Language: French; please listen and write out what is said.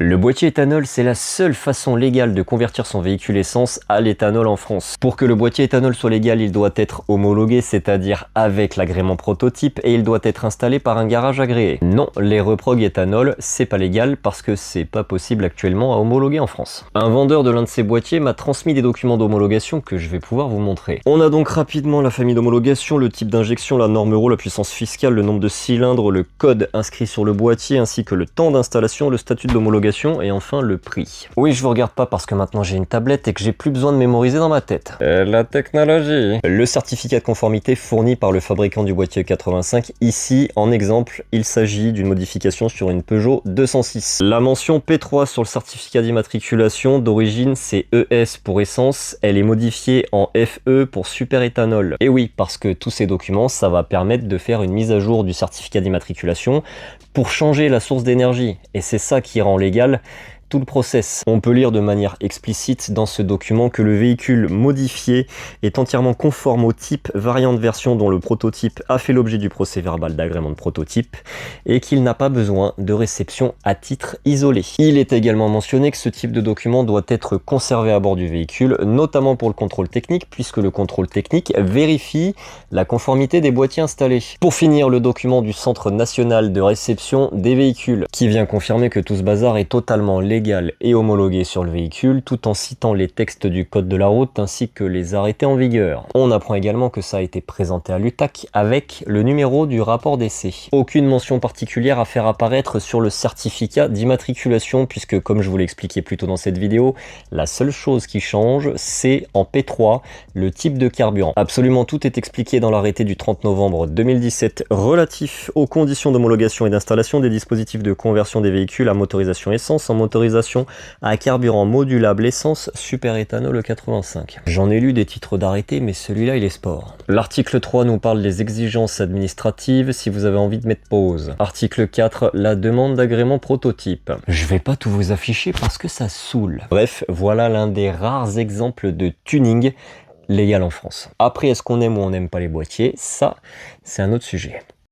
Le boîtier éthanol, c'est la seule façon légale de convertir son véhicule essence à l'éthanol en France. Pour que le boîtier éthanol soit légal, il doit être homologué, c'est-à-dire avec l'agrément prototype, et il doit être installé par un garage agréé. Non, les reprog éthanol, c'est pas légal parce que c'est pas possible actuellement à homologuer en France. Un vendeur de l'un de ces boîtiers m'a transmis des documents d'homologation que je vais pouvoir vous montrer. On a donc rapidement la famille d'homologation, le type d'injection, la norme euro, la puissance fiscale, le nombre de cylindres, le code inscrit sur le boîtier, ainsi que le temps d'installation, le statut de l'homologation, et enfin le prix. Oui, je vous regarde pas parce que maintenant j'ai une tablette et que j'ai plus besoin de mémoriser dans ma tête. La technologie. Le certificat de conformité fourni par le fabricant du boîtier 85. Ici, en exemple, il s'agit d'une modification sur une Peugeot 206. La mention P3 sur le certificat d'immatriculation d'origine, c'est ES pour essence. Elle est modifiée en FE pour super éthanol. Et oui, parce que tous ces documents, ça va permettre de faire une mise à jour du certificat d'immatriculation pour changer la source d'énergie. Et c'est ça qui rend légal tout le process. On peut lire de manière explicite dans ce document que le véhicule modifié est entièrement conforme au type variante version dont le prototype a fait l'objet du procès verbal d'agrément de prototype et qu'il n'a pas besoin de réception à titre isolé. Il est également mentionné que ce type de document doit être conservé à bord du véhicule, notamment pour le contrôle technique, puisque le contrôle technique vérifie la conformité des boîtiers installés. Pour finir, le document du Centre national de réception des véhicules, qui vient confirmer que tout ce bazar est totalement légal et homologué sur le véhicule, tout en citant les textes du code de la route ainsi que les arrêtés en vigueur. On apprend également que ça a été présenté à l'UTAC avec le numéro du rapport d'essai. Aucune mention particulière à faire apparaître sur le certificat d'immatriculation puisque, comme je vous l'ai expliqué plus tôt dans cette vidéo, la seule chose qui change, c'est en P3 le type de carburant. Absolument tout est expliqué dans l'arrêté du 30 novembre 2017 relatif aux conditions d'homologation et d'installation des dispositifs de conversion des véhicules à motorisation essence en motorisation à carburant modulable essence super éthanol 85. J'en ai lu des titres d'arrêté, mais celui-là il est sport. L'article 3 nous parle des exigences administratives si vous avez envie de mettre pause. Article 4, la demande d'agrément prototype. Je vais pas tout vous afficher parce que ça saoule. Bref, voilà l'un des rares exemples de tuning légal en France. Après, est-ce qu'on aime ou on n'aime pas les boîtiers? Ça, c'est un autre sujet.